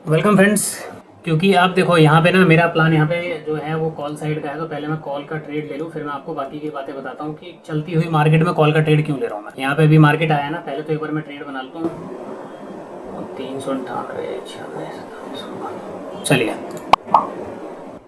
Welcome friends. क्योंकि आप देखो यहाँ पे ना मेरा प्लान यहाँ पे जो है वो कॉल साइड का है, तो पहले मैं कॉल का ट्रेड ले लूँ, फिर मैं आपको बाकी की बातें बताता हूँ कि चलती हुई मार्केट में कॉल का ट्रेड क्यों ले रहा हूँ मैं। यहाँ पे अभी मार्केट आया ना, पहले तो एक बार मैं ट्रेड बना लेता हूँ। 398 चलिए,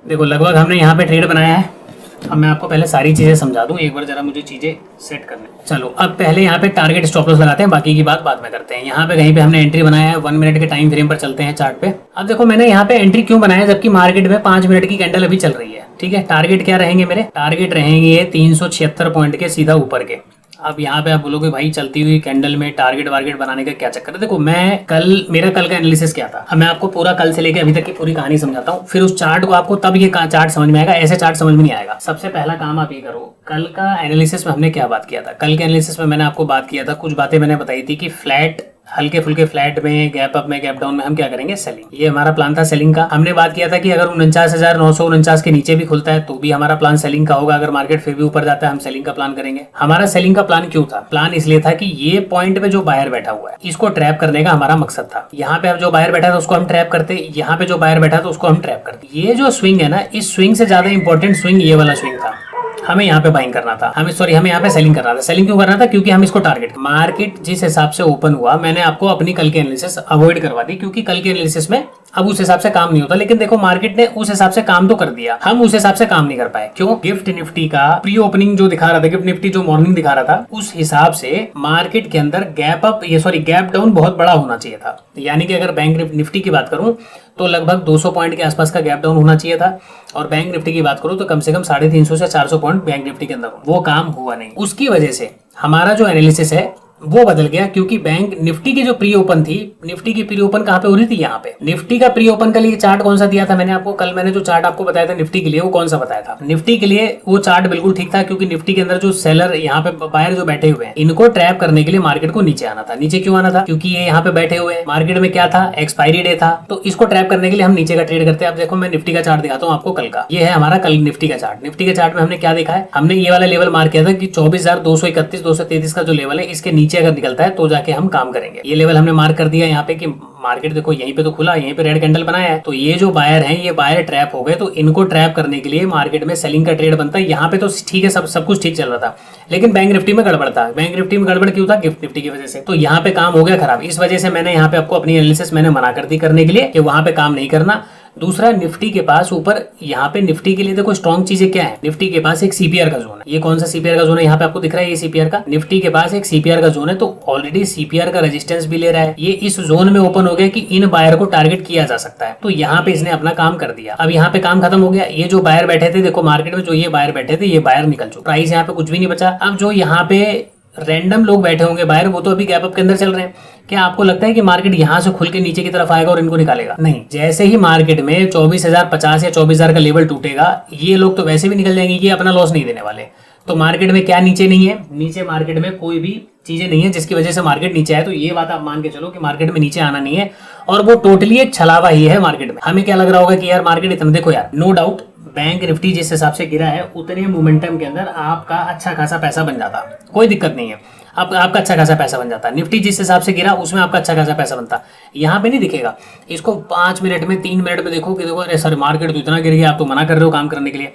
देखो लगभग हमने यहाँ पे ट्रेड बनाया है। अब मैं आपको पहले सारी चीज़ें समझा दूं, एक बार जरा मुझे चीज़ें सेट करने। चलो अब पहले यहाँ पे टारगेट स्टॉप लॉस लगाते हैं, बाकी की बात बाद में करते हैं। यहाँ पे कहीं पे हमने एंट्री बनाया है, 1 मिनट के टाइम फ्रेम पर चलते हैं चार्ट पे। अब देखो मैंने यहाँ पे एंट्री क्यों बनाया, जबकि मार्केट में 5 मिनट की कैंडल अभी चल रही है। ठीक है, टारगेट क्या रहेंगे मेरे? टारगेट रहेंगे 376 पॉइंट के सीधा ऊपर के। अब यहाँ पे आप बोलोगे भाई चलती हुई कैंडल में टारगेट वारगेट बनाने का क्या चक्कर है। देखो मेरा कल का एनालिसिस क्या था, अब मैं आपको पूरा कल से लेकर अभी तक की पूरी कहानी समझाता हूँ, फिर उस चार्ट को आपको तब ये चार्ट समझ में आएगा, ऐसे चार्ट समझ में नहीं आएगा। सबसे पहला काम आप ये करो, कल का एनालिसिस में हमने क्या बात किया था। कल के एनालिसिस में मैंने आपको बात किया था, कुछ बातें मैंने बताई थी कि फ्लैट हल्के फुल्के फ्लैट में, गैप अप में, गैप डाउन में हम क्या करेंगे, सेलिंग। ये हमारा प्लान था सेलिंग का। हमने बात किया था कि अगर 49,949 के नीचे भी खुलता है तो भी हमारा प्लान सेलिंग का होगा, अगर मार्केट फिर भी ऊपर जाता है हम सेलिंग का प्लान करेंगे। हमारा सेलिंग का प्लान क्यों था? प्लान इसलिए था कि ये पॉइंट पे जो बायर बैठा हुआ है इसको ट्रैप करने का हमारा मकसद था। यहाँ पे अब जो बायर बैठा था उसको हम ट्रैप करते, यहाँ पे जो बायर बैठा था उसको हम ट्रैप करते। ये जो स्विंग है ना, इस स्विंग से ज्यादा इंपॉर्टेंट स्विंग ये वाला स्विंग था। हमें यहाँ पे बाइंग करना था, हमें यहाँ पे सेलिंग करना था। सेलिंग क्यों करना था? क्योंकि हम इसको टारगेट, मार्केट जिस हिसाब से ओपन हुआ, मैंने आपको अपनी कल के एनालिसिस अवॉइड करवा दी, क्योंकि कल के एनालिसिस में अब उस हिसाब से काम नहीं होता। लेकिन देखो मार्केट ने उस हिसाब से काम तो कर दिया, हम उस हिसाब से काम नहीं कर पाए। क्यों? गिफ्ट निफ्टी का प्री ओपनिंग जो दिखा रहा था, गिफ्ट निफ्टी जो मॉर्निंग दिखा रहा था, उस हिसाब से मार्केट के अंदर गैप डाउन बहुत बड़ा होना चाहिए था। यानी कि अगर बैंक निफ्टी की बात करूं तो लगभग 200 पॉइंट के आसपास का गैप डाउन होना चाहिए था, और बैंक निफ्टी की बात करूं तो कम से कम 350 से 400 पॉइंट बैंक निफ्टी के अंदर। वो काम हुआ नहीं, उसकी वजह से हमारा जो एनालिसिस है वो बदल गया। क्योंकि बैंक निफ्टी की जो प्री ओपन थी, निफ्टी की प्री ओपन कहां पे हो रही थी? यहाँ पे। निफ्टी का प्री ओपन के लिए चार्ट कौन सा दिया था मैंने आपको? कल मैंने जो चार्ट आपको बताया था निफ्टी के लिए, वो कौन सा बताया था? निफ्टी के लिए वो चार्ट बिल्कुल ठीक था, क्योंकि निफ्टी के अंदर जो सेलर, यहाँ पे बायर जो बैठे हुए हैं, इनको ट्रैप करने के लिए मार्केट को नीचे आना था। नीचे क्यों आना था? क्योंकि ये यहाँ पे बैठे हुए हैं, मार्केट में क्या था, एक्सपायरी डे था, तो इसको ट्रैप करने के लिए हम नीचे का ट्रेड करते हैं। अब देखो मैं निफ्टी का चार्ट दिखाता हूँ आपको कल का। ये है हमारा कल निफ्टी का चार्ट। निफ्टी के चार्ट में हमने क्या देखा है, हमने ये वाला लेवल मार्क किया था कि 24,231 233 का जो लेवल है, इसके नीचे अगर निकलता है तो जाके हम काम करेंगे। ये लेवल हमने मार्क कर दिया यहाँ पे कि मार्केट देखो यहीं पे तो खुला, यहीं पे रेड कैंडल बनाया है, तो ये जो बायर हैं ये बायर ट्रैप हो गए, तो इनको ट्रैप करने के लिए मार्केट में सेलिंग का ट्रेड बनता है। यहाँ पे तो ठीक है, सब कुछ ठीक चल रहा था, लेकिन बैंक निफ्टी में गड़बड़ था। बैंक निफ्टी में गड़बड़ क्यों था? गिफ्ट निफ्टी की वजह से। तो यहाँ पे काम हो गया खराब। इस वजह से मैंने यहाँ पे आपको अपनी एनालिसिस मैंने मना कर दी करने के लिए कि वहां पे काम नहीं करना। दूसरा, निफ्टी के पास ऊपर यहाँ पे निफ्टी के लिए देखो स्ट्रॉन्ग चीजें क्या है। निफ्टी के पास एक सीपीआर का जोन है। ये कौन सा सीपीआर का जोन है? यहाँ पे आपको दिख रहा है, ये सीपीआर का। निफ्टी के पास एक सीपीआर का जोन है, तो ऑलरेडी सीपीआर का रेजिस्टेंस भी ले रहा है। ये इस जोन में ओपन हो गया कि इन बायर को टारगेट किया जा सकता है, तो यहाँ पे इसने अपना काम कर दिया। अब यहाँ पे काम खत्म हो गया। ये जो बायर बैठे थे, देखो मार्केट में जो ये बायर बैठे थे, ये बायर निकल चुके, प्राइस यहाँ पे कुछ भी नहीं बचा। अब जो यहाँ पे रैंडम लोग बैठे होंगे बायर, वो तो अभी गैप अप के अंदर चल रहे हैं। क्या आपको लगता है कि मार्केट यहाँ से खुल के नीचे की तरफ आएगा और इनको निकालेगा? नहीं। जैसे ही मार्केट में 24,050 या 24,000 का लेवल टूटेगा, ये लोग तो वैसे भी निकल जाएंगे, ये अपना लॉस नहीं देने वाले। तो मार्केट में क्या नीचे नहीं है? नीचे मार्केट में कोई भी चीजें नहीं है जिसकी वजह से मार्केट नीचे आए। तो ये बात आप मान के चलो कि मार्केट में नीचे आना नहीं है, और वो टोटली एक छलावा ही है मार्केट में। हमें क्या लग रहा होगा कि यार मार्केट इतना, देखो यार, नो डाउट बैंक निफ्टी जिस हिसाब से गिरा है, उतने मोमेंटम के अंदर आपका अच्छा खासा पैसा बन जाता, कोई दिक्कत नहीं है। आपका अच्छा खासा पैसा बन जाता। निफ्टी जिस हिसाब से गिरा उसमें आपका अच्छा खासा पैसा बनता। यहाँ पे नहीं दिखेगा। इसको 5 मिनट में, 3 मिनट में देखो कि देखो अरे सर मार्केट तो इतना गिर गया, आप तो मना कर रहे हो काम करने के लिए।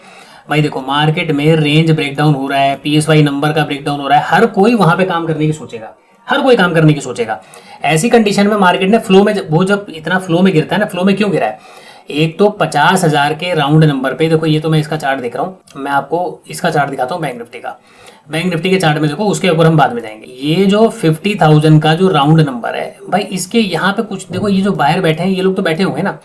भाई देखो मार्केट में रेंज ब्रेकडाउन हो रहा है, पीएसवाई नंबर का ब्रेकडाउन हो रहा है, हर कोई वहां पे काम करने की सोचेगा, हर कोई काम करने की सोचेगा। ऐसी कंडीशन में मार्केट ने फ्लो में, वो जब इतना फ्लो में गिरता है ना, फ्लो में क्यों गिरा है? एक तो 50,000 के राउंड नंबर पे देखो, ये तो मैं इसका चार्ट दिख रहा हूँ, मैं आपको इसका चार्ट दिखाता हूँ बैंक निफ्टी का। बैंक निफ्टी के चार्ट में देखो, उसके ऊपर हम बाद में जाएंगे। ये जो 50,000 का जो राउंड नंबर है भाई, इसके यहाँ पे कुछ देखो, ये जो बाहर बैठे हैं ये लोग तो बैठे हुए हैं ना,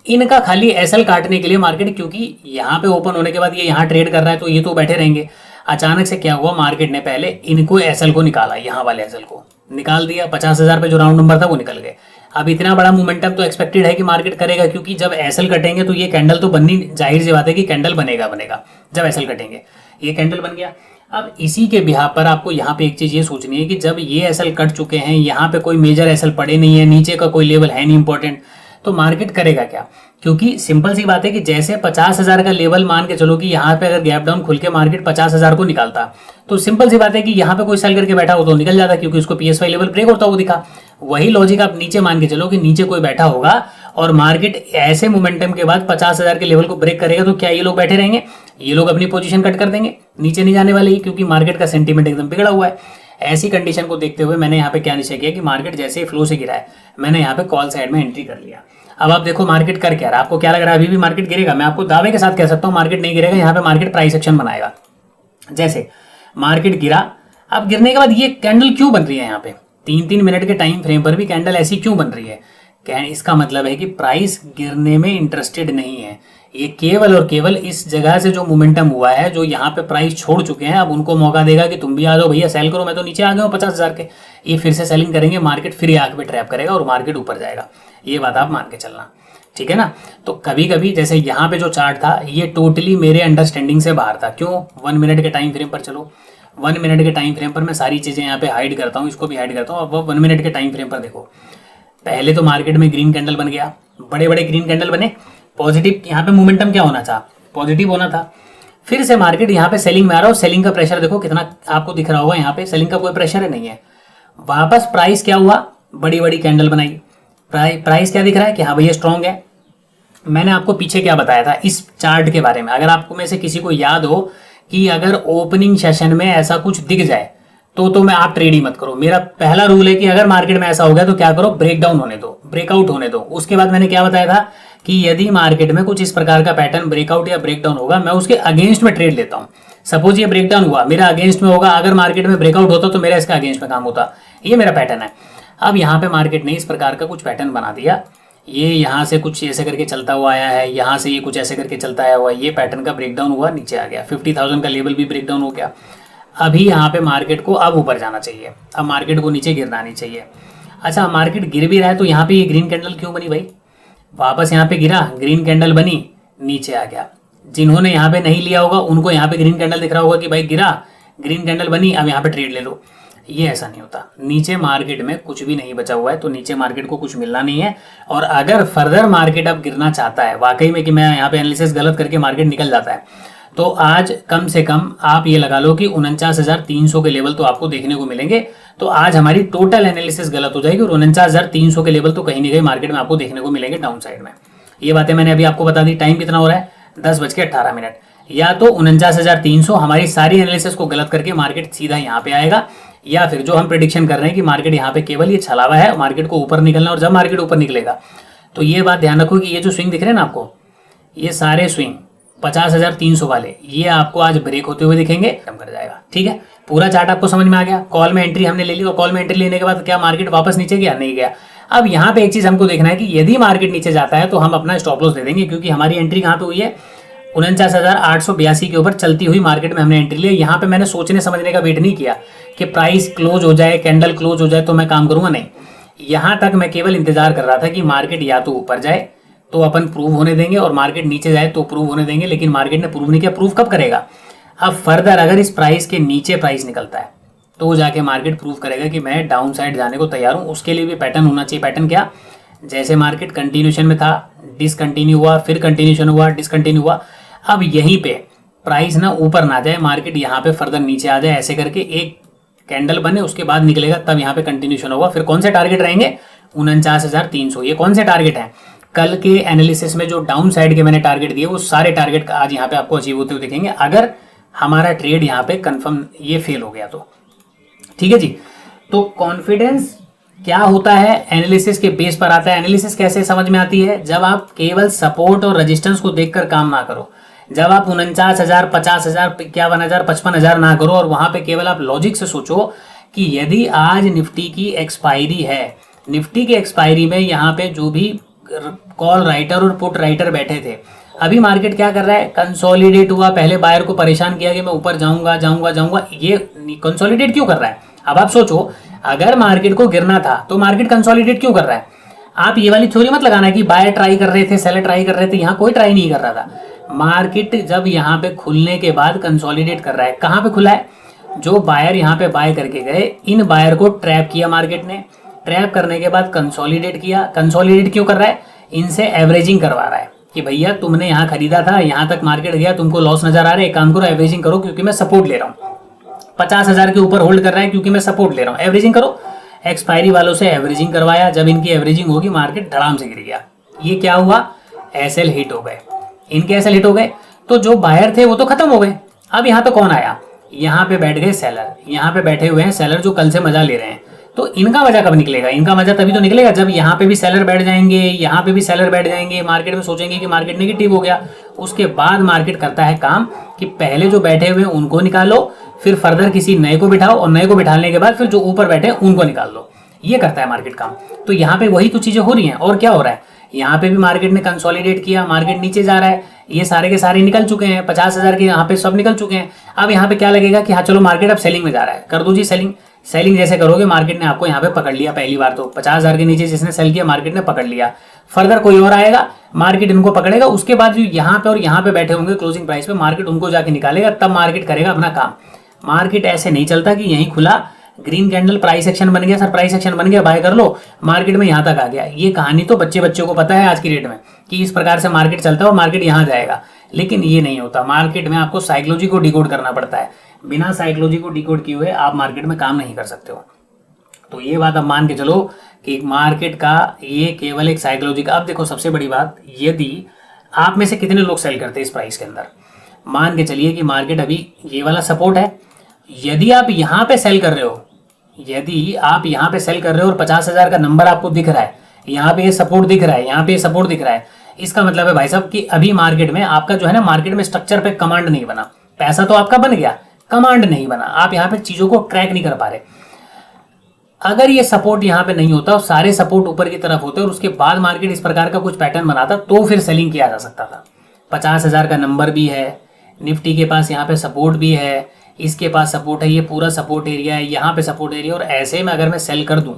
इनका खाली एसएल काटने के लिए मार्केट, क्योंकि यहाँ पे ओपन होने के बाद ये यहाँ ट्रेड कर रहा है तो ये तो बैठे रहेंगे। अचानक से क्या हुआ, मार्केट ने पहले इनको एसएल को निकाला, यहाँ वाले एसएल को निकाल दिया। 50,000 पे जो राउंड नंबर था वो निकल गए। अब इतना बड़ा मोमेंटम तो एक्सपेक्टेड है कि मार्केट करेगा, क्योंकि जब एसएल कटेंगे तो ये कैंडल तो बननी जाहिर सी बात है कि कैंडल बनेगा जब एसएल कटेंगे। ये कैंडल बन गया। अब इसी के बिहार पर आपको यहाँ पे एक चीज ये सोचनी है कि जब ये एसएल कट चुके हैं, यहाँ पे कोई मेजर एसएल पड़े नहीं है, नीचे का कोई लेवल है नहीं इंपॉर्टेंट, तो मार्केट करेगा क्या? क्योंकि सिंपल सी बात है कि जैसे 50,000 का लेवल मान के चलो कि यहाँ पे अगर गैप डाउन खुल के मार्केट 50,000 को निकालता, तो सिंपल सी बात है कि यहाँ पे कोई सेल करके बैठा हो तो निकल जाता, क्योंकि उसको पीएसवाई लेवल ब्रेक होता वो दिखा। वही लॉजिक आप नीचे मान के चलो कि नीचे कोई बैठा होगा और मार्केट ऐसे मोमेंटम के बाद 50,000 के लेवल को ब्रेक करेगा तो क्या ये लोग बैठे रहेंगे? ये लोग अपनी पोजीशन कट कर देंगे, नीचे नहीं जाने वाले ही, क्योंकि मार्केट का सेंटीमेंट एकदम बिगड़ा हुआ है। ऐसी कंडीशन को देखते हुए मैंने यहाँ पे क्या निश्चय किया कि मार्केट जैसे ही फ्लो से गिरा है, मैंने यहाँ पे कॉल साइड में एंट्री कर लिया। अब आप देखो मार्केट कर क्या रहा है, आपको क्या लग रहा है अभी भी मार्केट गिरेगा? मैं आपको दावे के साथ कह सकता हूँ मार्केट नहीं गिरेगा, यहाँ पे मार्केट प्राइस एक्शन बनाएगा। जैसे मार्केट गिरा, अब गिरने के बाद ये कैंडल क्यों बन रही है यहाँ पे 3-3 मिनट के टाइम फ्रेम पर भी कैंडल ऐसी क्यों बन रही है? इसका मतलब है कि प्राइस गिरने में इंटरेस्टेड नहीं है। ये केवल और केवल इस जगह से जो मोमेंटम हुआ है, जो यहाँ पे प्राइस छोड़ चुके हैं, अब उनको मौका देगा कि तुम भी आ जाओ भैया सेल करो, मैं तो नीचे आ गया हूँ 50,000 के। ये फिर से सेलिंग करेंगे, मार्केट फिर आंख पे ट्रैप करेगा और मार्केट ऊपर जाएगा। ये बात आप मान के चलना, ठीक है ना। तो कभी कभी जैसे यहाँ पे जो चार्ट था ये टोटली मेरे अंडरस्टैंडिंग से बाहर था। क्यों? 1 मिनट के टाइम फ्रेम पर चलो, 1 मिनट के टाइम फ्रेम पर मैं सारी चीज़ें यहाँ पे हाइड करता हूँ, इसको भी हाइड करता हूँ। अब वो 1 मिनट के टाइम फ्रेम पर देखो, पहले तो मार्केट में ग्रीन कैंडल बन गया, बड़े बड़े ग्रीन कैंडल बने, पॉजिटिव। यहाँ पे मोमेंटम क्या होना था? पॉजिटिव होना था। फिर से मार्केट यहाँ पे सेलिंग में आ रहा हो, सेलिंग का प्रेशर देखो कितना आपको दिख रहा होगा, यहाँ पे सेलिंग का कोई प्रेशर नहीं है। वापस प्राइस क्या हुआ? बड़ी बड़ी कैंडल बनाई, प्राइस क्या दिख रहा है कि हाँ भैया स्ट्रॉन्ग है। मैंने आपको पीछे क्या बताया था इस चार्ट के बारे में, अगर आपको में से किसी को याद हो कि अगर ओपनिंग सेशन में ऐसा कुछ दिख जाए तो मैं आप ट्रेड ही मत करो। मेरा पहला रूल है कि अगर मार्केट में ऐसा हो गया तो क्या करो, ब्रेकडाउन होने दो, ब्रेकआउट होने दो। उसके बाद मैंने क्या बताया था कि यदि मार्केट में कुछ इस प्रकार का पैटर्न ब्रेकआउट या ब्रेकडाउन होगा, मैं उसके अगेंस्ट में ट्रेड लेता हूं। सपोज ये ब्रेकडाउन हुआ, मेरा अगेंस्ट में होगा, अगर मार्केट में ब्रेकआउट होता तो मेरा इसका अगेंस्ट में काम होता। ये मेरा पैटर्न है। अब यहाँ पे मार्केट ने इस प्रकार का कुछ पैटर्न बना दिया, ये यहाँ से कुछ ऐसे करके चलता हुआ आया है, यहाँ से ये कुछ ऐसे करके चलता आया हुआ, ये पैटर्न का ब्रेकडाउन हुआ, नीचे आ गया, 50,000 का लेवल भी ब्रेकडाउन हो गया। अभी यहाँ पे मार्केट को अब ऊपर जाना चाहिए, अब मार्केट को नीचे गिरना नहीं चाहिए। अच्छा, मार्केट गिर भी रहा है तो यहाँ पे ये ग्रीन कैंडल क्यों बनी भाई? वापस यहाँ पे गिरा, ग्रीन कैंडल बनी, नीचे आ गया। जिन्होंने यहाँ पे नहीं लिया होगा उनको यहाँ पे ग्रीन कैंडल दिख रहा होगा कि भाई गिरा, ग्रीन कैंडल बनी, अब यहाँ पे ट्रेड ले लो। ये ऐसा नहीं होता। नीचे मार्केट में कुछ भी नहीं बचा हुआ है, तो नीचे मार्केट को कुछ मिलना नहीं है। और अगर फर्दर मार्केट अब गिरना चाहता है वाकई में कि मैं यहाँ पे एनालिसिस गलत करके मार्केट निकल जाता है, तो आज कम से कम आप ये लगा लो कि 49,300 के लेवल तो आपको देखने को मिलेंगे। तो आज हमारी टोटल एनालिसिस गलत हो जाएगी और 49,300 के लेवल तो कहीं नहीं कहीं मार्केट में आपको देखने को मिलेंगे डाउन साइड में। ये बातें मैंने अभी आपको बता दी। टाइम कितना हो रहा है? 10:18। या तो 49,300 हमारी सारी एनालिसिस को गलत करके मार्केट सीधा यहाँ पे आएगा, या फिर जो हम प्रेडिक्शन कर रहे हैं कि मार्केट यहाँ पे केवल ये छलावा है, मार्केट को ऊपर निकलना, और जब मार्केट ऊपर निकलेगा तो ये बात ध्यान रखो कि ये जो स्विंग दिख रहे हैं ना आपको, ये सारे स्विंग 50,300 वाले, ये आपको आज ब्रेक होते हुए दिखेंगे, कम कर जाएगा। ठीक है, पूरा चार्ट आपको समझ में आ गया। कॉल में एंट्री हमने ले ली, और कॉल में एंट्री लेने के बाद क्या मार्केट वापस नीचे गया? नहीं गया। अब यहाँ पे एक चीज हमको देखना है कि यदि मार्केट नीचे जाता है तो हम अपना स्टॉप लॉस दे देंगे, क्योंकि हमारी एंट्री कहाँ पे हुई है? 49,882 के ऊपर चलती हुई मार्केट में हमने एंट्री लिया। यहाँ पे मैंने सोचने समझने का वेट नहीं किया कि प्राइस क्लोज हो जाए, कैंडल क्लोज हो जाए तो मैं काम करूंगा, नहीं। यहाँ तक मैं केवल इंतजार कर रहा था कि मार्केट या तो ऊपर जाए तो अपन प्रूव होने देंगे, और मार्केट नीचे जाए तो प्रूव होने देंगे। लेकिन मार्केट ने प्रूव नहीं किया। प्रूव कब करेगा? अब फर्दर अगर इस प्राइस के नीचे प्राइस निकलता है तो जाके मार्केट प्रूव करेगा कि मैं डाउन साइड जाने को तैयार हूँ। उसके लिए भी पैटर्न होना चाहिए। पैटर्न क्या? जैसे मार्केट कंटिन्यूशन में था, डिसकंटिन्यू हुआ, फिर कंटिन्यूशन हुआ, डिसकंटिन्यू हुआ। अब यहीं पे प्राइस ना ऊपर ना जाए, मार्केट यहाँ पे फर्दर नीचे आ जाए, ऐसे करके एक कैंडल बने, उसके बाद निकलेगा, तब यहाँ पे कंटिन्यूशन होगा। फिर कौन से टारगेट रहेंगे? 49,300। ये कौन से टारगेट हैं? कल के एनालिसिस में जो डाउन साइड के मैंने टारगेट दिए, वो सारे टारगेट आज यहाँ पे आपको अचीव होते हुए दिखेंगे, अगर हमारा ट्रेड यहाँ पे कंफर्म ये फेल हो गया तो। ठीक है जी। तो कॉन्फिडेंस क्या होता है? एनालिसिस के बेस पर आता है। एनालिसिस कैसे समझ में आती है? जब आप केवल सपोर्ट और रेजिस्टेंस को देखकर काम ना करो, जब आप 49,000, 50,000, 51,000, 55,000 ना करो, और वहां पे केवल आप लॉजिक से सोचो कि यदि आज निफ्टी की एक्सपायरी है, निफ्टी की एक्सपायरी में यहाँ पे जो भी कॉल राइटर और पुट राइटर बैठे थे, अभी मार्केट क्या कर रहा है? कंसोलिडेट हुआ। पहले बायर को परेशान किया कि मैं ऊपर जाऊंगा जाऊंगा जाऊंगा, ये कंसोलिडेट क्यों कर रहा है? अब आप सोचो, अगर मार्केट को गिरना था तो मार्केट कंसोलिडेट क्यों कर रहा है? आप ये वाली थ्योरी मत लगाना कि बायर ट्राई कर रहे थे, सेलर ट्राई कर रहे थे। यहाँ कोई ट्राई नहीं कर रहा था। मार्केट जब यहाँ पे खुलने के बाद कंसोलिडेट कर रहा है। कहाँ पे खुला है? जो बायर यहाँ पे बाय करके गए, इन बायर को ट्रैप किया मार्केट ने। ट्रैप करने के बाद कंसोलिडेट किया। कंसोलिडेट क्यों कर रहा है? इनसे एवरेजिंग करवा रहा है कि भैया तुमने यहाँ खरीदा था, यहाँ तक मार्केट गया, तुमको लॉस नजर आ रहा है, एक काम करो एवरेजिंग करो, क्योंकि मैं सपोर्ट ले रहा हूँ। 50,000 के ऊपर होल्ड कर रहा है क्योंकि मैं सपोर्ट ले रहा हूँ, एवरेजिंग करो। एक्सपायरी वालों से एवरेजिंग करवाया। जब इनकी एवरेजिंग होगी, मार्केट धड़ाम से गिर गया। ये क्या हुआ, एसएल हिट हो गए, इनके एसएल हिट हो गए, तो जो बायर थे वो तो खत्म हो गए। अब यहाँ पे कौन आया, यहाँ पे बैठ गए सेलर, यहाँ पे बैठे हुए हैं सेलर जो कल से मजा ले रहे हैं। तो इनका मजा कब निकलेगा, इनका मजा तभी तो निकलेगा जब यहाँ पे भी सेलर बैठ जाएंगे, यहाँ पे भी सेलर बैठ जाएंगे, मार्केट में सोचेंगे कि मार्केट नेगेटिव हो गया। उसके बाद मार्केट करता है काम कि पहले जो बैठे हुए हैं उनको निकालो, फिर फर्दर किसी नए को बिठाओ, और नए को बिठाने के बाद फिर जो ऊपर बैठे हैं उनको निकाल लो। ये करता है मार्केट काम। तो यहाँ पे वही तो चीजें हो रही हैं। और क्या हो रहा है, यहाँ पे भी मार्केट ने कंसोलिडेट किया, मार्केट नीचे जा रहा है, ये सारे के सारे निकल चुके हैं, 50,000 के यहाँ पे सब निकल चुके हैं। अब यहाँ पे क्या लगेगा कि हाँ चलो मार्केट अब सेलिंग में जा रहा है, कर दो जी सेलिंग। सेलिंग जैसे करोगे मार्केट ने आपको यहाँ पे पकड़ लिया, पहली बार तो 50,000 के नीचे जिसने सेल किया मार्केट ने पकड़ लिया, फर्दर कोई और आएगा मार्केट इनको पकड़ेगा, उसके बाद जो यहाँ पे और यहाँ पे बैठे होंगे क्लोजिंग प्राइस पे मार्केट उनको जाके निकालेगा, तब मार्केट करेगा अपना काम। मार्केट ऐसे नहीं चलता कि यहीं खुला ग्रीन कैंडल प्राइस एक्शन बन गया, सर प्राइस एक्शन बन गया बाय कर लो, मार्केट में यहाँ तक आ गया। ये कहानी तो बच्चों को पता है आज की डेट में कि इस प्रकार से मार्केट चलता है और मार्केट यहाँ जाएगा, लेकिन ये नहीं होता। मार्केट में आपको साइकोलॉजी को डिकोड करना पड़ता है, बिना साइकोलॉजी को डिकोड किए हुए आप मार्केट में काम नहीं कर सकते हो। तो ये बात अब मान के चलो कि मार्केट का ये केवल एक साइकोलॉजी का। अब देखो सबसे बड़ी बात, यदि आप में से कितने लोग सेल करते हैं इस प्राइस के अंदर, मान के चलिए कि मार्केट अभी ये वाला सपोर्ट है, यदि आप यहाँ पे सेल कर रहे हो, यदि आप यहाँ पे सेल कर रहे हो और 50,000 का नंबर आपको दिख रहा है, यहाँ पे ये सपोर्ट दिख रहा है, यहाँ पे ये सपोर्ट दिख रहा है, इसका मतलब है भाई साहब कि अभी मार्केट में आपका जो है ना, मार्केट में स्ट्रक्चर पे कमांड नहीं बना। पैसा तो आपका बन गया, कमांड नहीं बना, आप यहाँ पे चीजों को क्रैक नहीं कर पा रहे। अगर ये सपोर्ट यहाँ पे नहीं होता और सारे सपोर्ट ऊपर की तरफ होते और उसके बाद मार्केट इस प्रकार का कुछ पैटर्न बनाता, तो फिर सेलिंग किया जा सकता था। 50,000 का नंबर भी है, निफ्टी के पास यहाँ पे सपोर्ट भी है, इसके पास सपोर्ट है, ये पूरा सपोर्ट एरिया है, यहाँ पे सपोर्ट एरिया, और ऐसे में अगर मैं सेल कर दूं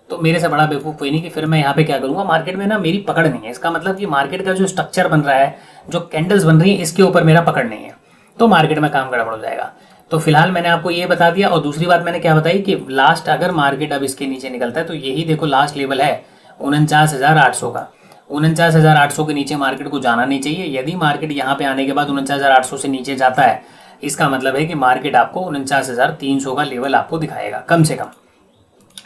तो मेरे से बड़ा बेवकूफ़ कोई नहीं कि फिर मैं यहाँ पे क्या करूँगा, मार्केट में ना मेरी पकड़ नहीं है। इसका मतलब कि मार्केट का जो स्ट्रक्चर बन रहा है, जो कैंडल्स बन रही है, इसके ऊपर मेरा पकड़ नहीं है, तो मार्केट में काम गड़बड़ हो जाएगा। तो फिलहाल मैंने आपको ये बता दिया। और दूसरी बात मैंने क्या बताई कि लास्ट अगर मार्केट अब इसके नीचे निकलता है तो यही देखो लास्ट लेवल है 49,800 का। 49,800 के नीचे मार्केट को जाना नहीं चाहिए। यदि मार्केट यहाँ पे आने के बाद 49,800 से नीचे जाता है, इसका मतलब है कि मार्केट आपको 49,300 का लेवल आपको दिखाएगा कम से कम।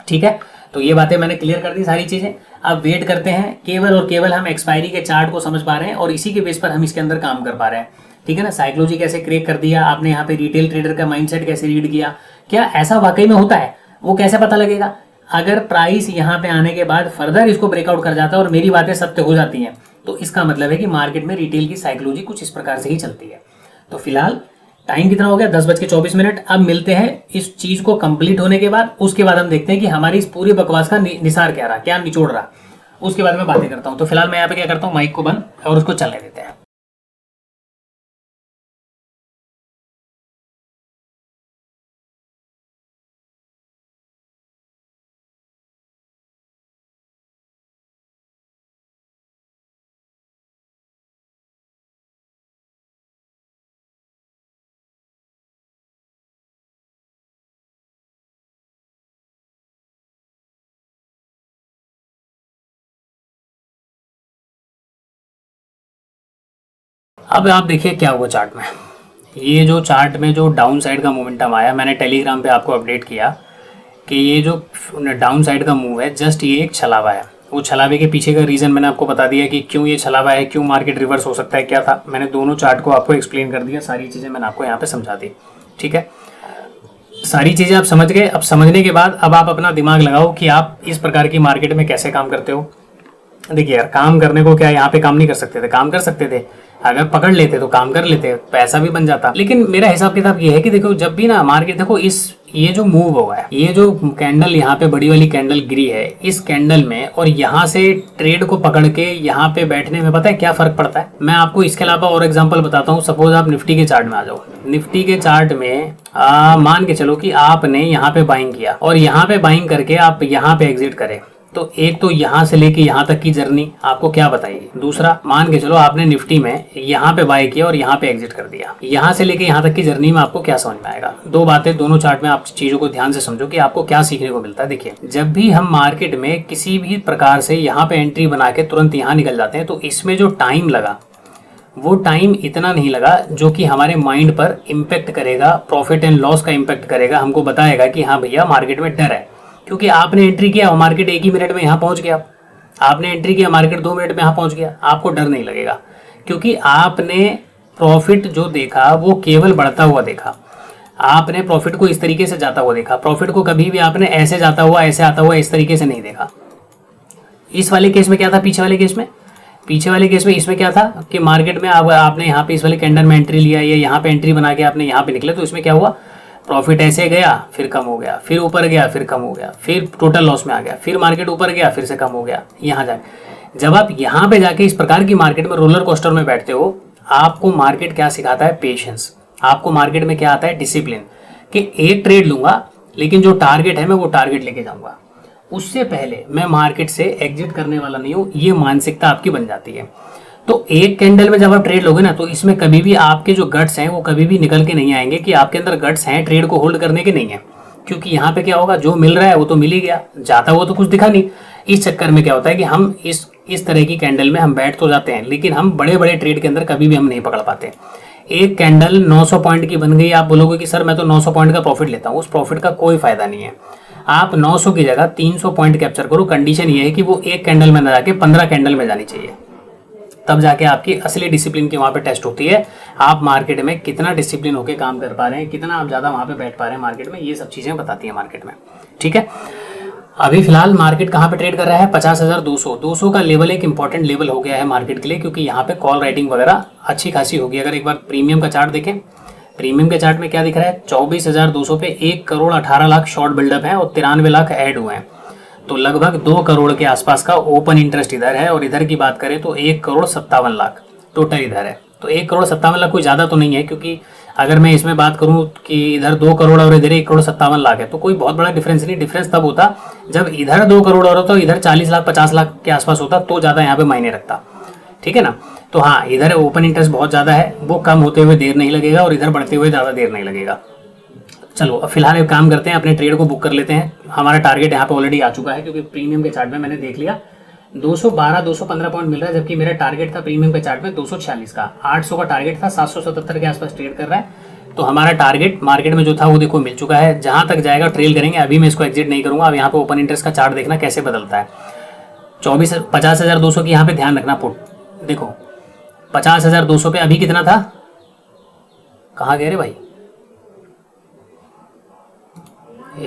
ठीक है, तो ये बातें मैंने क्लियर कर दी सारी चीज़ें। अब वेट करते हैं, केवल और केवल हम एक्सपायरी के चार्ट को समझ पा रहे हैं और इसी के बेस पर हम इसके अंदर काम कर पा रहे हैं। ठीक है ना, साइकोलॉजी कैसे क्रिएट कर दिया आपने, यहाँ पे रिटेल ट्रेडर का माइंडसेट कैसे रीड किया, क्या ऐसा वाकई में होता है, वो कैसे पता लगेगा। अगर प्राइस यहाँ पे आने के बाद फर्दर इसको ब्रेकआउट कर जाता है और मेरी बातें सत्य हो जाती हैं, तो इसका मतलब है कि मार्केट में रिटेल की साइकोलॉजी कुछ इस प्रकार से ही चलती है। तो फिलहाल टाइम कितना हो गया, 10:24। अब मिलते हैं इस चीज को कंप्लीट होने के बाद, उसके बाद हम देखते हैं कि हमारी इस पूरी बकवास का निसार क्या रहा, क्या निचोड़ रहा, उसके बाद मैं बातें करता हूँ। तो फिलहाल मैं यहाँ पे क्या करता हूँ, माइक को बंद और उसको चलने देते हैं। अब आप देखिए क्या हुआ चार्ट में। ये जो चार्ट में जो डाउन साइड का मोमेंटम आया, मैंने टेलीग्राम पे आपको अपडेट किया कि ये जो डाउन साइड का मूव है, जस्ट ये एक छलावा है। वो छलावे के पीछे का रीज़न मैंने आपको बता दिया कि क्यों ये छलावा है, क्यों मार्केट रिवर्स हो सकता है, क्या था। मैंने दोनों चार्ट को आपको एक्सप्लेन कर दिया, सारी चीज़ें मैंने आपको यहाँ पे समझा दी। ठीक है, सारी चीज़ें आप समझ गए। अब समझने के बाद अब आप अपना दिमाग लगाओ कि आप इस प्रकार की मार्केट में कैसे काम करते हो। देखिए यार, काम करने को क्या यहाँ पे काम नहीं कर सकते थे, काम कर सकते थे, अगर पकड़ लेते तो काम कर लेते, पैसा भी बन जाता। लेकिन मेरा हिसाब किताब ये है कि देखो, जब भी ना मार्केट, देखो ये जो मूव हुआ है, ये जो कैंडल यहाँ पे बड़ी वाली कैंडल गिरी है, इस कैंडल में और यहाँ से ट्रेड को पकड़ के यहाँ पे बैठने में पता है क्या फर्क पड़ता है। मैं आपको इसके अलावा और एग्जांपल बताता हूँ। सपोज आप निफ्टी के चार्ट में आ जाओ। निफ्टी के चार्ट में मान के चलो कि आपने यहाँ पे बाइंग किया और यहाँ पे बाइंग करके आप यहाँ पे एग्जिट करें, तो एक तो यहाँ से लेके यहाँ तक की जर्नी आपको क्या बताएगी। दूसरा, मान के चलो आपने निफ्टी में यहाँ पे बाय किया और यहाँ पे एग्जिट कर दिया, यहाँ से लेके यहाँ तक की जर्नी में आपको क्या समझ में आएगा। दो बातें दोनों चार्ट में आप चीजों को ध्यान से समझो कि आपको क्या सीखने को मिलता है। देखिए, जब भी हम मार्केट में किसी भी प्रकार से यहाँ पे एंट्री बना के तुरंत यहाँ निकल जाते हैं, तो इसमें जो टाइम लगा वो टाइम इतना नहीं लगा जो कि हमारे माइंड पर इम्पेक्ट करेगा, प्रॉफिट एंड लॉस का इम्पेक्ट करेगा, हमको बताएगा कि हाँ भैया मार्केट में डर है। क्योंकि आपने एंट्री किया और मार्केट एक ही मिनट में यहाँ पहुंच गया। आपने एंट्री किया, मार्केट 2 मिनट में यहाँ पहुँच गया, आपको डर नहीं लगेगा, क्योंकि आपने प्रॉफिट जो देखा वो केवल बढ़ता हुआ देखा। आपने प्रॉफिट को इस तरीके से जाता हुआ देखा, प्रॉफिट को कभी भी आपने ऐसे जाता हुआ, ऐसे आता हुआ, इस तरीके से नहीं देखा। इस वाले केस में क्या था, पीछे वाले केस में इसमें क्या था कि मार्केट में आपने यहाँ पे इस वाले कैंडल में एंट्री लिया, या यहाँ पे एंट्री बना के आपने यहाँ पे निकले, तो इसमें क्या हुआ, प्रॉफिट ऐसे गया, फिर कम हो गया, फिर ऊपर गया, फिर कम हो गया, फिर टोटल लॉस में आ गया, फिर मार्केट ऊपर गया, फिर से कम हो गया, यहाँ जाके। जब आप यहाँ पे जाके इस प्रकार की मार्केट में रोलर कोस्टर में बैठते हो, आपको मार्केट क्या सिखाता है, पेशेंस। आपको मार्केट में क्या आता है, डिसिप्लिन, कि एक ट्रेड लूंगा लेकिन जो टारगेट है मैं वो टारगेट लेके जाऊंगा, उससे पहले मैं मार्केट से एग्जिट करने वाला नहीं हूँ। ये मानसिकता आपकी बन जाती है। तो एक कैंडल में जब आप ट्रेड लोगे ना, तो इसमें कभी भी आपके जो गट्स हैं वो कभी भी निकल के नहीं आएंगे कि आपके अंदर गट्स हैं ट्रेड को होल्ड करने के, नहीं है। क्योंकि यहाँ पे क्या होगा, जो मिल रहा है वो तो मिल ही गया, जाता हुआ तो कुछ दिखा नहीं। इस चक्कर में क्या होता है कि हम इस तरह की कैंडल में हम बैठ तो जाते हैं, लेकिन हम बड़े बड़े ट्रेड के अंदर कभी भी हम नहीं पकड़ पाते। एक कैंडल 900 पॉइंट की बन गई, आप बोलोगे कि सर मैं तो 900 पॉइंट का प्रॉफिट लेता हूँ, उस प्रॉफिट का कोई फायदा नहीं है। आप 900 की जगह 300 पॉइंट कैप्चर करो। कंडीशन ये है कि वो एक कैंडल में ना जाके 15 कैंडल में जानी चाहिए, तब जाके आपकी असली डिसिप्लिन की वहाँ पे टेस्ट होती है। आप मार्केट में कितना डिसिप्लिन होकर काम कर पा रहे हैं, कितना आप ज़्यादा वहाँ पे बैठ पा रहे हैं मार्केट में, ये सब चीज़ें बताती हैं मार्केट में। ठीक है, अभी फिलहाल मार्केट कहाँ पे ट्रेड कर रहा है, 50,200। 200 का लेवल एक इंपॉर्टेंट लेवल हो गया है मार्केट के लिए, क्योंकि यहाँ पे कॉल राइटिंग वगैरह अच्छी खासी होगी। अगर एक बार प्रीमियम का चार्ट देखें, प्रीमियम के चार्ट में क्या दिख रहा है, 24,200 पे 1,18,00,000 शॉर्ट बिल्डअप है और 93 लाख ऐड हुए हैं। तो लगभग 2 करोड़ के आसपास का ओपन इंटरेस्ट इधर है, और इधर की बात करें तो 1,57,00,000 टोटल इधर है। तो 1,57,00,000 कोई ज़्यादा तो नहीं है, क्योंकि अगर मैं इसमें बात करूं कि इधर 2 करोड़ और इधर 1,57,00,000 है, तो कोई बहुत बड़ा डिफरेंस नहीं। डिफरेंस तब होता जब इधर 2 करोड़ और होता, इधर 40 लाख 50 लाख के आसपास होता, तो ज़्यादा यहाँ पे मायने रखता। ठीक है ना। तो हाँ, इधर ओपन इंटरेस्ट बहुत ज़्यादा है, वो कम होते हुए देर नहीं लगेगा, और इधर बढ़ते हुए ज़्यादा देर नहीं लगेगा। चलो अब फिलहाल एक काम करते हैं, अपने ट्रेड को बुक कर लेते हैं। हमारा टारगेट यहाँ पे ऑलरेडी आ चुका है, क्योंकि प्रीमियम के चार्ट में मैंने देख लिया 212-215 पॉइंट मिल रहा है, जबकि मेरा टारगेट था प्रीमियम के चार्ट में 246 का। 800 का टारगेट था, 777 के आसपास ट्रेड कर रहा है। तो हमारा टारगेट मार्केट में जो था वो देखो मिल चुका है। जहाँ तक जाएगा ट्रेल करेंगे, अभी मैं इसको एग्जिट नहीं करूँगा। अब यहाँ पे ओपन इंटरेस्ट का चार्ट देखना कैसे बदलता है। 50,200 की यहाँ पे ध्यान रखना पुट। देखो 50,200 पे अभी कितना था, कहाँ गए रे भाई,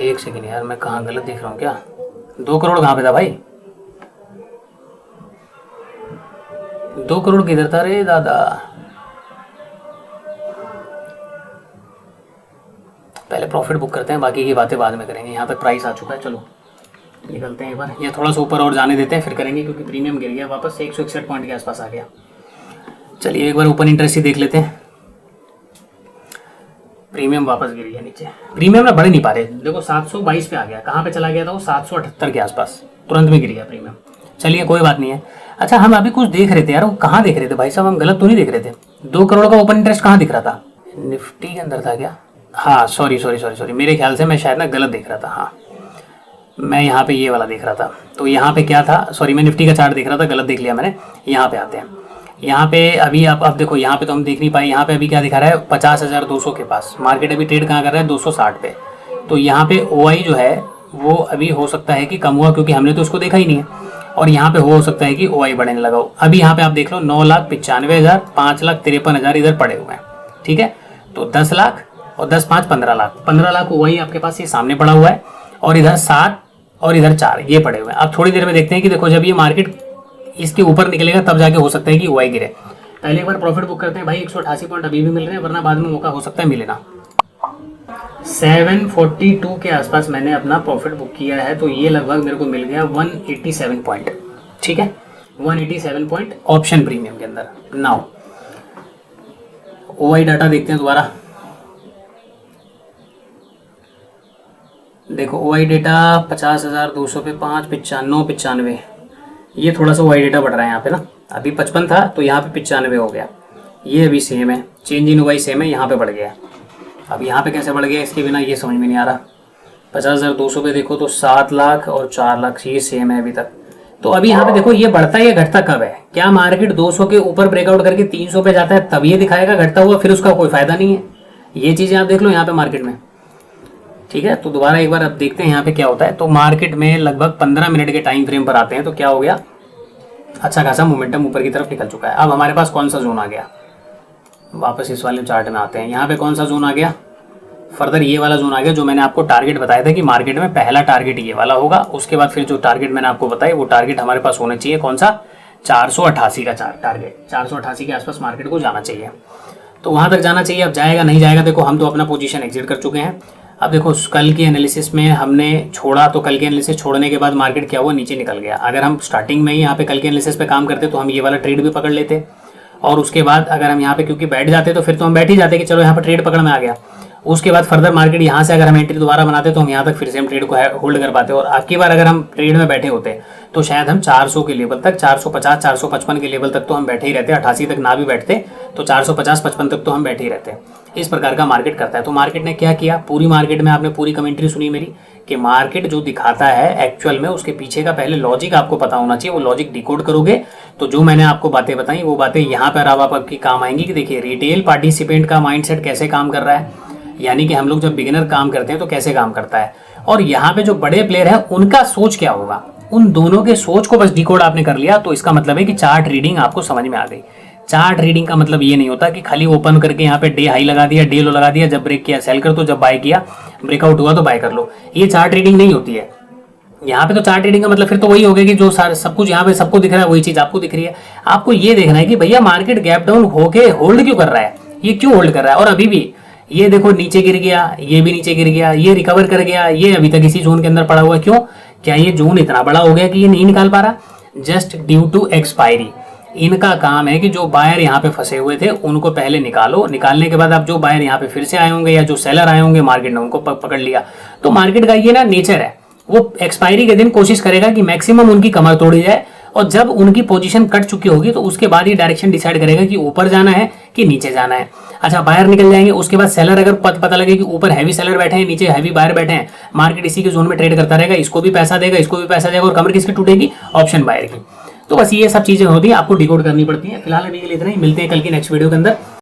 एक सेकेंड यार, मैं कहाँ गलत देख रहा हूँ क्या। 2 करोड़ कहाँ पे था भाई, 2 करोड़ किधर था रे दादा। पहले प्रॉफिट बुक करते हैं, बाकी की बातें बाद में करेंगे। यहाँ तक प्राइस आ चुका है, चलो निकलते हैं एक बार। ये थोड़ा सा ऊपर और जाने देते हैं, फिर करेंगे, क्योंकि प्रीमियम गिर गया वापस से 161 पॉइंट के आसपास आ गया। चलिए एक बार ओपन इंटरेस्ट ही देख लेते हैं। प्रीमियम वापस गिर गया नीचे, प्रीमियम ना बढ़ नहीं पा रहे। देखो 722 पे आ गया, कहाँ पे चला गया था वो, 778 के आसपास, तुरंत में गिर गया प्रीमियम। चलिए कोई बात नहीं है। अच्छा, हम अभी कुछ देख रहे थे यार, वो कहाँ देख रहे थे भाई साहब, हम गलत तो नहीं देख रहे थे। 2 करोड़ का ओपन इंटरेस्ट कहाँ दिख रहा था, निफ्टी के अंदर था क्या। हाँ सॉरी, मेरे ख्याल से मैं शायद ना गलत देख रहा था। हाँ, मैं यहाँ पे ये वाला देख रहा था। तो यहाँ पे क्या था, सॉरी मैं निफ्टी का चार्ट देख रहा था, गलत देख लिया मैंने। यहाँ पे आते हैं, यहाँ पे अभी आप अब देखो, यहाँ पे तो हम देख नहीं पाए। यहाँ पे अभी क्या दिखा रहा है, 50,200 के पास मार्केट अभी ट्रेड कहाँ कर रहा है, 260 पे। तो यहाँ पे OI जो है वो अभी हो सकता है कि कम हुआ, क्योंकि हमने तो उसको देखा ही नहीं है। और यहाँ पे हो सकता है कि OI बढ़ने लगा हो। अभी यहाँ पे आप देख लो 9,95,000, 5,53,000 इधर पड़े हुए हैं। ठीक है, तो 10 लाख और 10 5 15 लाख, 15 लाख OI आपके पास ये सामने पड़ा हुआ है, और इधर 7 और इधर 4 ये पड़े हुए हैं। अब थोड़ी देर में देखते हैं कि देखो जब ये मार्केट इसके ऊपर निकलेगा तब जाके हो सकता है कि OI गिरे। पहले एक बार प्रॉफिट बुक करते हैं भाई। 188 पॉइंट अभी भी मिल रहे हैं, वरना बाद में मौका हो सकता है मिले ना। 742 के आसपास मैंने अपना प्रॉफिट बुक किया है, तो ये लगभग मेरे को मिल गया 187 पॉइंट। ठीक है, 187 पॉइंट ऑप्शन प्रीमियम के अंदर। नाउ OI डाटा देखते हैं दोबारा। देखो OI डेटा 50,200 पे 5,95 ये थोड़ा सा OI डेटा बढ़ रहा है यहाँ पे ना। अभी 55 था, तो यहाँ पे 95 हो गया। ये अभी सेम है, चेंज इन OI सेम है, यहाँ पे बढ़ गया। अब यहाँ पे कैसे बढ़ गया इसके बिना ये समझ में नहीं आ रहा। 50,200 पे देखो तो 7 लाख और 4 लाख ये सेम है अभी तक। तो अभी यहाँ पे देखो ये बढ़ता है या घटता कब है, क्या मार्केट 200 के ऊपर ब्रेकआउट करके 300 पे जाता है तब ये दिखाएगा घटता हुआ, फिर उसका कोई फायदा नहीं है। ये चीज़ें आप देख लो यहाँ पे मार्केट में। ठीक है, तो दोबारा एक बार अब देखते हैं यहाँ पे क्या होता है। तो मार्केट में लगभग 15 मिनट के टाइम फ्रेम पर आते हैं, तो क्या हो गया, अच्छा खासा मोमेंटम ऊपर की तरफ निकल चुका है। अब हमारे पास कौन सा जोन आ गया, वापस इस वाले चार्ट में आते हैं। यहाँ पे कौन सा जोन आ गया, फर्दर ये वाला जोन आ गया जो मैंने आपको टारगेट बताया था कि मार्केट में पहला टारगेट ये वाला होगा। उसके बाद फिर जो टारगेट मैंने आपको बताया वो टारगेट हमारे पास होना चाहिए कौन सा, 488 का टारगेट, 488 के आसपास मार्केट को जाना चाहिए। तो वहां तक जाना चाहिए। अब जाएगा नहीं जाएगा देखो, हम तो अपना पोजीशन एग्जिट कर चुके हैं। अब देखो कल की एनालिसिस में हमने छोड़ा, तो कल के एनालिसिस छोड़ने के बाद मार्केट क्या हुआ, नीचे निकल गया। अगर हम स्टार्टिंग में ही यहाँ पे कल के एनालिसिस पे काम करते तो हम ये वाला ट्रेड भी पकड़ लेते, और उसके बाद अगर हम यहाँ पे क्योंकि बैठ जाते तो फिर तो हम बैठ ही जाते कि चलो यहाँ पे ट्रेड पकड़ में आ गया। उसके बाद फर्दर मार्केट यहाँ से अगर हम एंट्री दोबारा बनाते तो हम यहाँ तक फिर से हम ट्रेड को होल्ड कर पाते, और आपकी बार अगर हम ट्रेड में बैठे होते तो शायद हम 400 के लेवल तक, 450 455 के लेवल तक तो हम बैठे ही रहते, 88 तक ना भी बैठते तो 450 55 तक तो हम बैठे ही रहते। इस प्रकार का मार्केट करता है। तो मार्केट ने क्या किया, पूरी मार्केट में आपने पूरी कमेंट्री सुनी मेरी कि मार्केट जो दिखाता है एक्चुअल में उसके पीछे का पहले लॉजिक आपको पता होना चाहिए। वो लॉजिक डिकोड करोगे तो जो मैंने आपको बातें बताई वो बातें यहाँ पर अब आपकी काम आएंगी कि देखिए रिटेल पार्टिसिपेंट का माइंडसेट कैसे काम कर रहा है, यानी कि हम लोग जब बिगिनर काम करते हैं तो कैसे काम करता है, और यहाँ पे जो बड़े प्लेयर हैं उनका सोच क्या होगा। उन दोनों के सोच को बस डिकोड आपने कर लिया तो इसका मतलब है कि चार्ट रीडिंग आपको समझ में आ गई। चार्ट रीडिंग का मतलब ये नहीं होता कि खाली ओपन करके यहाँ पे डे हाई लगा दिया, डे लो लगा दिया, जब ब्रेक किया सेल कर दो, जब बाय किया ब्रेकआउट हुआ तो बाय कर लो। ये चार्ट रीडिंग नहीं होती है। यहाँ पे तो चार्ट रीडिंग का मतलब फिर तो वही हो गया कि जो सब कुछ यहाँ पे सबको दिख रहा है वही चीज आपको दिख रही है। आपको ये देखना है कि भैया मार्केट गैप डाउन होके होल्ड क्यों कर रहा है, ये क्यों होल्ड कर रहा है। और अभी भी ये देखो नीचे गिर गया, ये भी नीचे गिर गया, ये रिकवर कर गया, ये अभी तक इसी जोन के अंदर पड़ा हुआ है। क्यों, क्या ये जोन इतना बड़ा हो गया कि ये नहीं निकाल पा रहा, जस्ट ड्यू टू एक्सपायरी। इनका काम है कि जो बायर यहाँ पे फंसे हुए थे उनको पहले निकालो, निकालने के बाद अब जो बायर यहाँ पे फिर से आए होंगे या जो सेलर आए होंगे मार्केट ने उनको पकड़ लिया। तो मार्केट का ये ना नेचर है, वो एक्सपायरी के दिन कोशिश करेगा कि मैक्सिमम उनकी कमर तोड़ी जाए, और जब उनकी पोजीशन कट चुकी होगी तो उसके बाद ये डायरेक्शन डिसाइड करेगा कि ऊपर जाना है कि नीचे जाना है। अच्छा बाहर निकल जाएंगे, उसके बाद सेलर अगर पता लगे कि ऊपर हैवी सेलर बैठे हैं नीचे हैवी बायर बैठे हैं, मार्केट इसी के जोन में ट्रेड करता रहेगा, इसको भी पैसा देगा इसको भी पैसा देगा, और कमर किसकी टूटेगी, ऑप्शन बायर की। तो बस ये सब चीजें होती है, आपको डिकोड करनी पड़ती है। फिलहाल अभी के लिए इतना ही, मिलते हैं कल की नेक्स्ट वीडियो के अंदर।